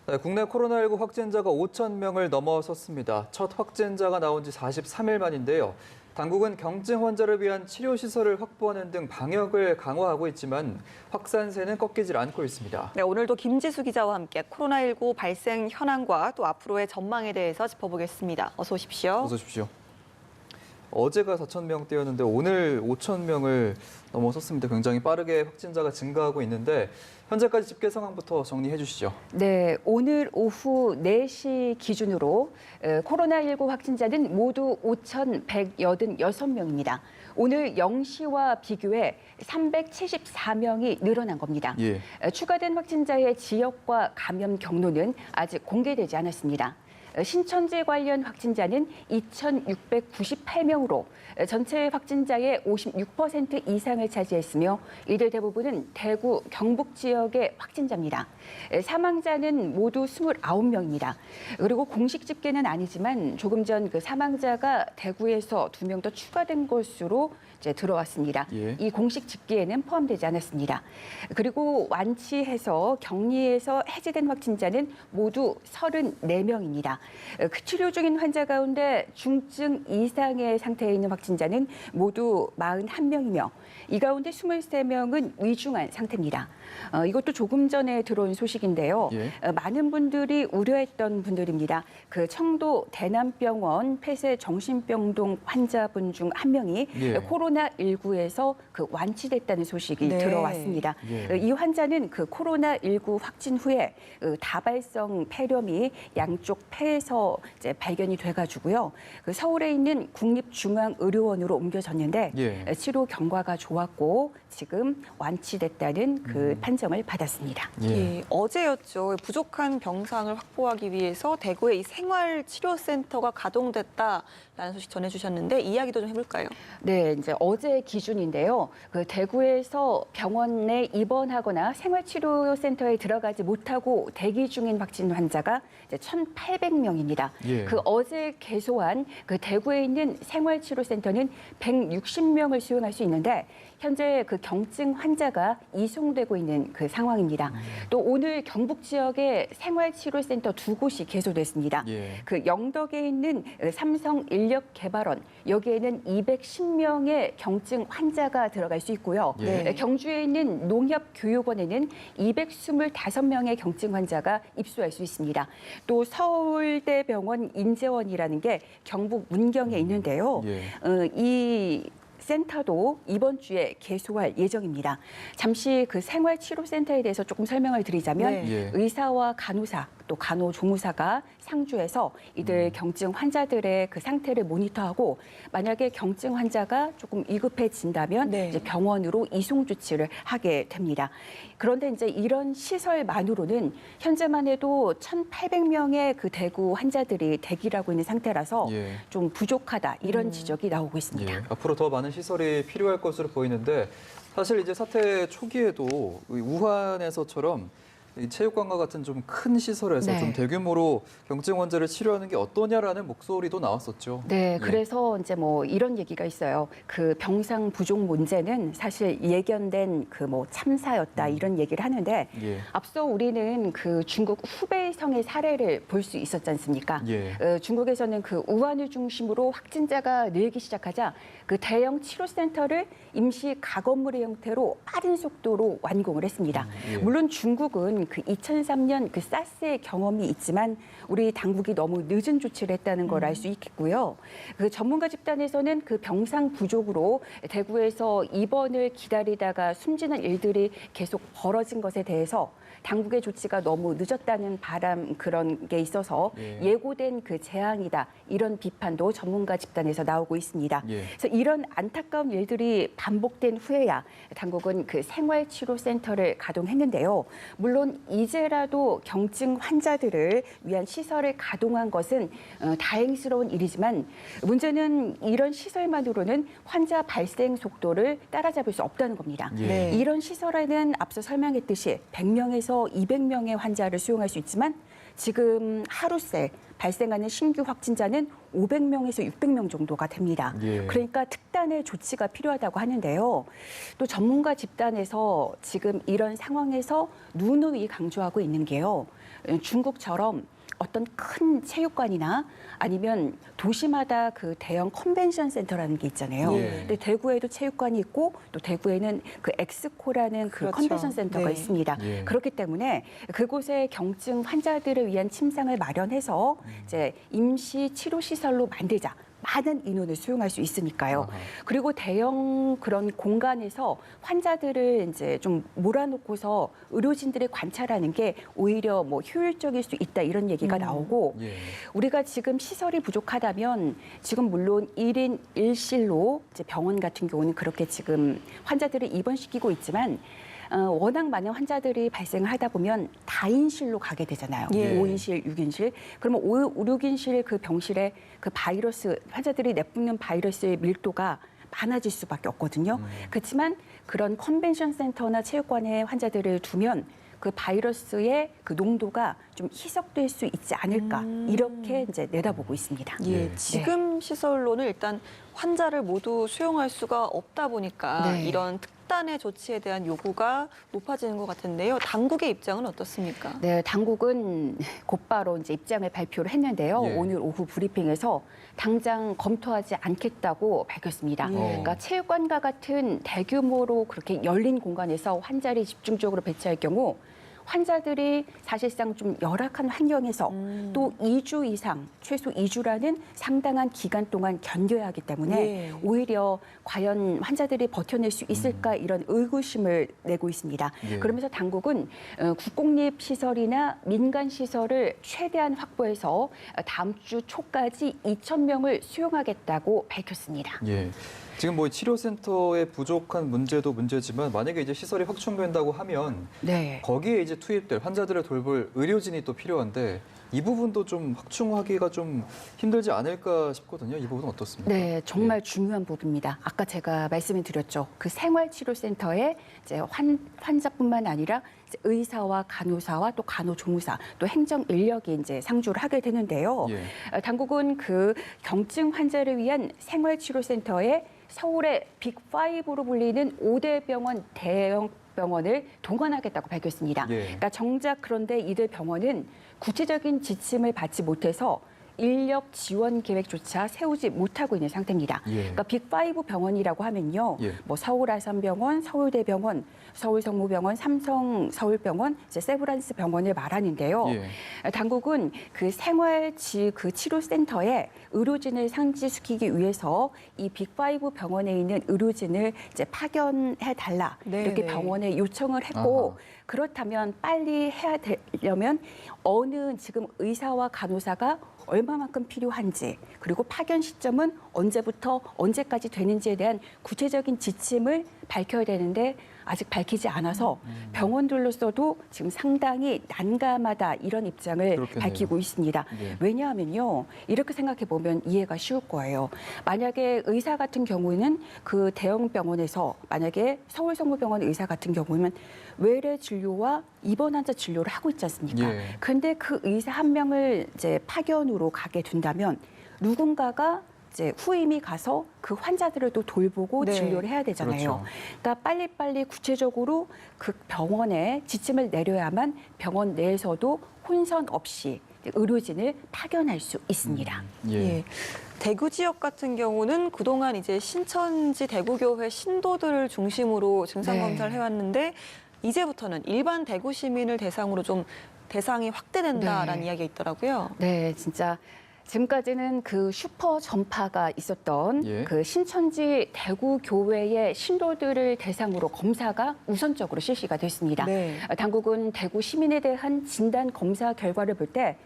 네, 국내 코로나19 확진자가 5천 명을 넘어섰습니다. 첫 확진자가 나온 지 43일 만인데요. 당국은 경증 환자를 위한 치료 시설을 확보하는 등 방역을 강화하고 있지만 확산세는 꺾이질 않고 있습니다. 네, 오늘도 김지수 기자와 함께 코로나19 발생 현황과 또 앞으로의 전망에 대해서 짚어보겠습니다. 어서 오십시오. 어서 오십시오. 어제가 4천 명대였는데 오늘 5천 명을 넘어섰습니다. 굉장히 빠르게 확진자가 증가하고 있는데 현재까지 집계 상황부터 정리해 주시죠. 네, 오늘 오후 4시 기준으로 코로나19 확진자는 모두 5,186명입니다. 오늘 0시와 비교해 374명이 늘어난 겁니다. 예. 추가된 확진자의 지역과 감염 경로는 아직 공개되지 않았습니다. 신천지 관련 확진자는 2,698명으로 전체 확진자의 56% 이상을 차지했으며 이들 대부분은 대구, 경북 지역의 확진자입니다. 사망자는 모두 29명입니다. 그리고 공식 집계는 아니지만 조금 전 그 사망자가 대구에서 2명 더 추가된 것으로 이제 들어왔습니다. 예. 이 공식 집계에는 포함되지 않았습니다. 그리고 완치해서 격리에서 해제된 확진자는 모두 34명입니다. 그 치료 중인 환자 가운데 중증 이상의 상태에 있는 확진자는 모두 41명이며 이 가운데 23명은 위중한 상태입니다. 이것도 조금 전에 들어온 소식인데요. 예. 많은 분들이 우려했던 분들입니다. 그 청도 대남병원 폐쇄정신병동 환자분 중 한 명이 예. 코로나19에서 그 완치됐다는 소식이 네. 들어왔습니다. 예. 이 환자는 그 코로나19 확진 후에 다발성 폐렴이 양쪽 폐에서 이제 발견이 돼가지고요. 그 서울에 있는 국립중앙의료원으로 옮겨졌는데 예. 치료 경과가 좋았고 지금 완치됐다는 그 판정을 받았습니다. 예, 어제였죠. 부족한 병상을 확보하기 위해서 대구의 이 생활치료센터가 가동됐다라는 소식 전해주셨는데 이야기도 좀 해볼까요? 네, 이제 어제 기준인데요. 그 대구에서 병원 내 입원하거나 생활치료센터에 들어가지 못하고 대기 중인 확진 환자가 이제 1,800명입니다. 예. 그 어제 개소한 그 대구에 있는 생활치료센터는 160명을 수용할 수 있는데 현재 그 경증 환자가 이송되고 있는 그 상황입니다. 또 오늘 경북 지역에 생활치료센터 2곳이 개소됐습니다. 예. 그 영덕에 있는 삼성인력개발원 여기에는 210명의 경증 환자가 들어갈 수 있고요. 예. 경주에 있는 농협교육원에는 225명의 경증 환자가 입소할 수 있습니다. 또 서울대병원 인재원이라는 게 경북 문경에 있는데요. 예. 이 센터도 이번 주에 개소할 예정입니다. 잠시 그 생활치료센터에 대해서 조금 설명을 드리자면 네. 예. 의사와 간호사 또 간호조무사가 상주해서 이들 경증 환자들의 그 상태를 모니터하고 만약에 경증 환자가 조금 위급해진다면 네. 이제 병원으로 이송 조치를 하게 됩니다. 그런데 이제 이런 시설만으로는 현재만 해도 1,800명의 그 대구 환자들이 대기하고 있는 상태라서 예. 좀 부족하다 이런 지적이 나오고 있습니다. 예, 앞으로 더 많은 시설이 필요할 것으로 보이는데 사실 이제 사태 초기에도 우한에서처럼 이 체육관과 같은 좀 큰 시설에서 네. 좀 대규모로 경증 환자를 치료하는 게 어떠냐라는 목소리도 나왔었죠. 네, 예. 그래서 이제 뭐 이런 얘기가 있어요. 그 병상 부족 문제는 사실 예견된 그 뭐 참사였다 이런 얘기를 하는데 예. 앞서 우리는 그 중국 후베이성의 사례를 볼 수 있었지 않습니까? 예. 중국에서는 그 우한을 중심으로 확진자가 늘기 시작하자 그 대형 치료센터를 임시 가건물의 형태로 빠른 속도로 완공을 했습니다. 예. 물론 중국은 그 2003년 그 사스의 경험이 있지만 우리 당국이 너무 늦은 조치를 했다는 걸 알 수 있겠고요. 그 전문가 집단에서는 그 병상 부족으로 대구에서 입원을 기다리다가 숨지는 일들이 계속 벌어진 것에 대해서 당국의 조치가 너무 늦었다는 바람 그런 게 있어서 예. 예고된 그 재앙이다 이런 비판도 전문가 집단에서 나오고 있습니다. 예. 그래서 이런 안타까운 일들이 반복된 후에야 당국은 그 생활치료센터를 가동했는데요. 물론 이제라도 경증 환자들을 위한 시설을 가동한 것은 다행스러운 일이지만 문제는 이런 시설만으로는 환자 발생 속도를 따라잡을 수 없다는 겁니다. 예. 네. 이런 시설에는 앞서 설명했듯이 100명에서 200명의 환자를 수용할 수 있지만 지금 하루 새 발생하는 신규 확진자는 500명에서 600명 정도가 됩니다. 예. 그러니까 특단의 조치가 필요하다고 하는데요. 또 전문가 집단에서 지금 이런 상황에서 누누이 강조하고 있는 게요. 중국처럼 어떤 큰 체육관이나 아니면 도시마다 그 대형 컨벤션 센터라는 게 있잖아요. 예. 근데 대구에도 체육관이 있고 또 대구에는 그 엑스코라는 그 그렇죠. 컨벤션 센터가 네. 있습니다. 예. 그렇기 때문에 그곳에 경증 환자들을 위한 침상을 마련해서 이제 임시 치료 시설로 만들자. 많은 인원을 수용할 수 있으니까요. 아하. 그리고 대형 그런 공간에서 환자들을 이제 좀 몰아놓고서 의료진들이 관찰하는 게 오히려 뭐 효율적일 수 있다 이런 얘기가 나오고 예. 우리가 지금 시설이 부족하다면 지금 물론 1인 1실로 이제 병원 같은 경우는 그렇게 지금 환자들을 입원시키고 있지만 워낙 많은 환자들이 발생을 하다 보면 다인실로 가게 되잖아요. 예. 5인실, 6인실. 그러면 5, 6인실 그 병실에 그 바이러스, 환자들이 내뿜는 바이러스의 밀도가 많아질 수밖에 없거든요. 그렇지만 그런 컨벤션 센터나 체육관에 환자들을 두면 그 바이러스의 그 농도가 좀 희석될 수 있지 않을까 이렇게 이제 내다보고 있습니다. 예, 네. 지금 시설로는 일단 환자를 모두 수용할 수가 없다 보니까 네. 이런 특단의 조치에 대한 요구가 높아지는 것 같은데요. 당국의 입장은 어떻습니까? 네, 당국은 곧바로 이제 입장을 발표를 했는데요. 예. 오늘 오후 브리핑에서 당장 검토하지 않겠다고 밝혔습니다. 예. 그러니까 체육관과 같은 대규모로 그렇게 열린 공간에서 환자를 집중적으로 배치할 경우 환자들이 사실상 좀 열악한 환경에서 또 2주 이상, 최소 2주라는 상당한 기간 동안 견뎌야 하기 때문에 예. 오히려 과연 환자들이 버텨낼 수 있을까 이런 의구심을 내고 있습니다. 예. 그러면서 당국은 국공립 시설이나 민간 시설을 최대한 확보해서 다음 주 초까지 2,000명을 수용하겠다고 밝혔습니다. 예. 지금 뭐 치료센터의 부족한 문제도 문제지만 만약에 이제 시설이 확충된다고 하면 네. 거기에 이제 투입될 환자들을 돌볼 의료진이 또 필요한데 이 부분도 좀 확충하기가 좀 힘들지 않을까 싶거든요. 이 부분은 어떻습니까? 네, 정말 중요한 부분입니다. 아까 제가 말씀을 드렸죠. 그 생활치료센터에 이제 환자뿐만 아니라 이제 의사와 간호사와 또 간호조무사, 또 행정 인력이 이제 상주를 하게 되는데요. 예. 당국은 그 경증 환자를 위한 생활치료센터에 서울의 빅5로 불리는 5대 병원 대형 병원을 동원하겠다고 밝혔습니다. 예. 그러니까 정작 그런데 이들 병원은 구체적인 지침을 받지 못해서 인력 지원 계획조차 세우지 못하고 있는 상태입니다. 예. 그러니까 빅5 병원이라고 하면요. 예. 뭐 서울 아산병원, 서울대병원, 서울성모병원, 삼성서울병원, 이제 세브란스 병원을 말하는데요. 예. 당국은 그 그 치료센터에 의료진을 상지시키기 위해서 이 빅5 병원에 있는 의료진을 이제 파견해 달라 네, 이렇게 네. 병원에 요청을 했고 아하. 그렇다면 빨리 해야 되려면 어느 지금 의사와 간호사가 얼마만큼 필요한지 그리고 파견 시점은 언제부터 언제까지 되는지에 대한 구체적인 지침을 밝혀야 되는데 아직 밝히지 않아서 병원들로서도 지금 상당히 난감하다 이런 입장을 그렇겠네요. 밝히고 있습니다. 예. 왜냐하면요. 이렇게 생각해 보면 이해가 쉬울 거예요. 만약에 의사 같은 경우는 그 대형 병원에서 만약에 서울성모병원 의사 같은 경우는 외래 진료와 입원 환자 진료를 하고 있지 않습니까? 예. 근데 그 의사 한 명을 이제 파견으로 가게 된다면 누군가가 이제 후임이 가서 그 환자들을 또 돌보고 네. 진료를 해야 되잖아요. 그렇죠. 그러니까 빨리빨리 구체적으로 그 병원에 지침을 내려야만 병원 내에서도 혼선 없이 의료진을 파견할 수 있습니다. 예. 예. 대구 지역 같은 경우는 그동안 이제 신천지 대구교회 신도들을 중심으로 증상 네. 검사를 해왔는데 이제부터는 일반 대구 시민을 대상으로 좀 대상이 확대된다라는 네. 이야기가 있더라고요. 네, 진짜 지금까지는 그 슈퍼 전파가 있었던 예. 그 신천지 대구 교회의 신도들을 대상으로 검사가 우선적으로 실시가 됐습니다. 네. 당국은 대구 시민에 대한 진단 검사 결과를 볼 때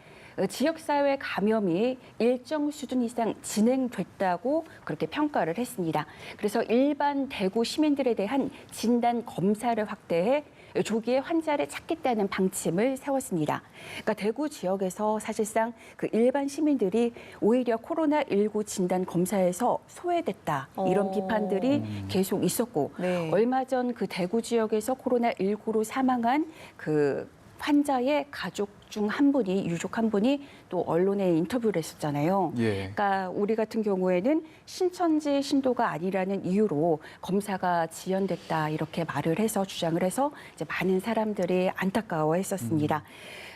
지역사회 감염이 일정 수준 이상 진행됐다고 그렇게 평가를 했습니다. 그래서 일반 대구 시민들에 대한 진단 검사를 확대해 조기에 환자를 찾겠다는 방침을 세웠습니다. 그러니까 대구 지역에서 사실상 그 일반 시민들이 오히려 코로나19 진단 검사에서 소외됐다 이런 비판들이 계속 있었고 네. 얼마 전 그 대구 지역에서 코로나19로 사망한 그 환자의 가족 중 한 분이 유족 한 분이 또 언론에 인터뷰를 했었잖아요. 예. 그러니까 우리 같은 경우에는 신천지 신도가 아니라는 이유로 검사가 지연됐다 이렇게 말을 해서 주장을 해서 이제 많은 사람들이 안타까워했었습니다.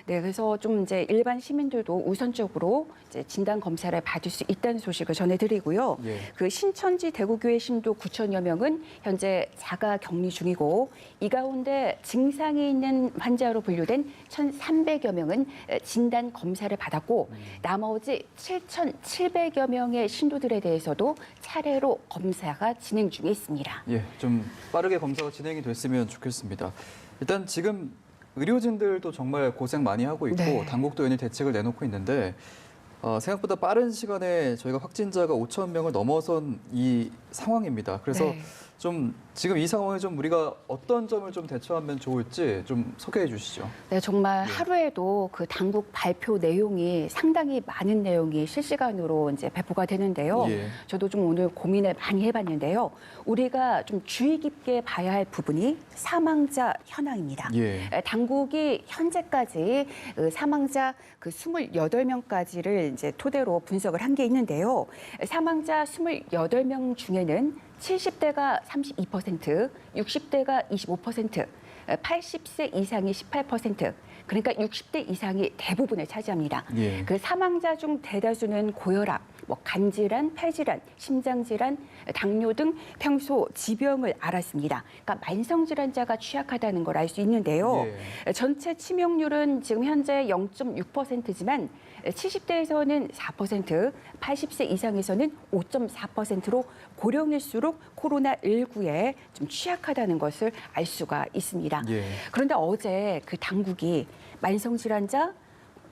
네, 그래서 좀 이제 일반 시민들도 우선적으로 이제 진단 검사를 받을 수 있다는 소식을 전해드리고요. 예. 그 신천지 대구교회 신도 9천여 명은 현재 자가 격리 중이고 이 가운데 증상이 있는 환자로 분류된 1,300여 명은 진단 검사를 받았고 나머지 7,700여 명의 신도들에 대해서도 차례로 검사가 진행 중에 있습니다. 예, 좀 빠르게 검사가 진행이 됐으면 좋겠습니다. 일단 지금 의료진들도 정말 고생 많이 하고 있고 네. 당국도 연일 대책을 내놓고 있는데 생각보다 빠른 시간에 저희가 확진자가 5천 명을 넘어선 이 상황입니다. 그래서 네. 좀 지금 이 상황에 좀 우리가 어떤 점을 좀 대처하면 좋을지 좀 소개해 주시죠. 네, 정말 예. 하루에도 그 당국 발표 내용이 상당히 많은 내용이 실시간으로 이제 배포가 되는데요. 예. 저도 좀 오늘 고민을 많이 해봤는데요. 우리가 좀 주의 깊게 봐야 할 부분이 사망자 현황입니다. 예. 당국이 현재까지 그 사망자 그 28명까지를 이제 토대로 분석을 한 게 있는데요. 사망자 28명 중에는 70대가 32%, 60대가 25%, 80세 이상이 18%, 그러니까 60대 이상이 대부분을 차지합니다. 예. 그 사망자 중 대다수는 고혈압, 간질환, 폐질환, 심장질환, 당뇨 등 평소 지병을 앓았습니다. 그러니까 만성질환자가 취약하다는 걸 알 수 있는데요. 예. 전체 치명률은 지금 현재 0.6%지만 70대에서는 4%, 80세 이상에서는 5.4%로 고령일수록 코로나19에 좀 취약하다는 것을 알 수가 있습니다. 예. 그런데 어제 그 당국이 만성질환자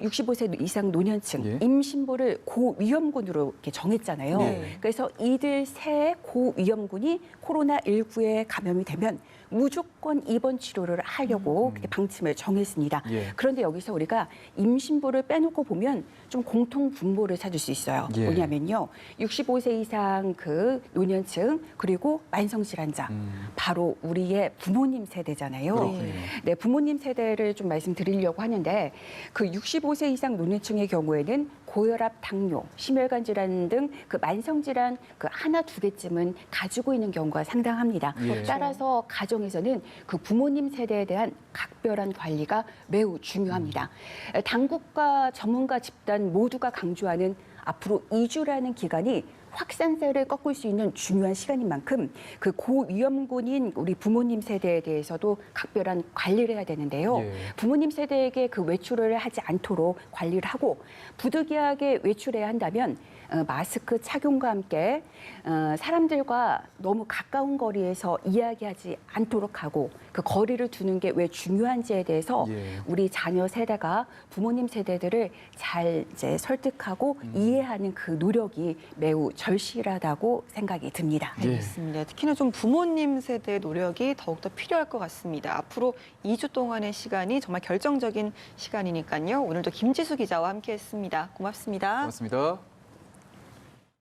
65세 이상 노년층 예. 임신부를 고위험군으로 이렇게 정했잖아요. 네. 그래서 이들 세 고위험군이 코로나19에 감염이 되면 무조건 입원 치료를 하려고 그렇게 방침을 정했습니다. 예. 그런데 여기서 우리가 임신부를 빼놓고 보면 좀 공통 분모를 찾을 수 있어요. 예. 뭐냐면요. 65세 이상 그 노년층 그리고 만성질환자. 바로 우리의 부모님 세대잖아요. 그렇군요. 네, 부모님 세대를 좀 말씀드리려고 하는데 그 65세 이상 노년층의 경우에는 고혈압, 당뇨, 심혈관 질환 등 그 만성 질환 그 하나 두 개쯤은 가지고 있는 경우가 상당합니다. 예. 따라서 가정에서는 그 부모님 세대에 대한 각별한 관리가 매우 중요합니다. 당국과 전문가 집단 모두가 강조하는 앞으로 2주라는 기간이 확산세를 꺾을 수 있는 중요한 시간인 만큼 그 고위험군인 우리 부모님 세대에 대해서도 각별한 관리를 해야 되는데요. 예. 부모님 세대에게 그 외출을 하지 않도록 관리를 하고 부득이하게 외출해야 한다면 마스크 착용과 함께 사람들과 너무 가까운 거리에서 이야기하지 않도록 하고 그 거리를 두는 게 왜 중요한지에 대해서 예. 우리 자녀 세대가 부모님 세대들을 잘 이제 설득하고 이해하는 그 노력이 매우 절실하다고 생각이 듭니다. 예. 알겠습니다. 특히나 좀 부모님 세대의 노력이 더욱더 필요할 것 같습니다. 앞으로 2주 동안의 시간이 정말 결정적인 시간이니까요. 오늘도 김지수 기자와 함께했습니다. 고맙습니다. 고맙습니다.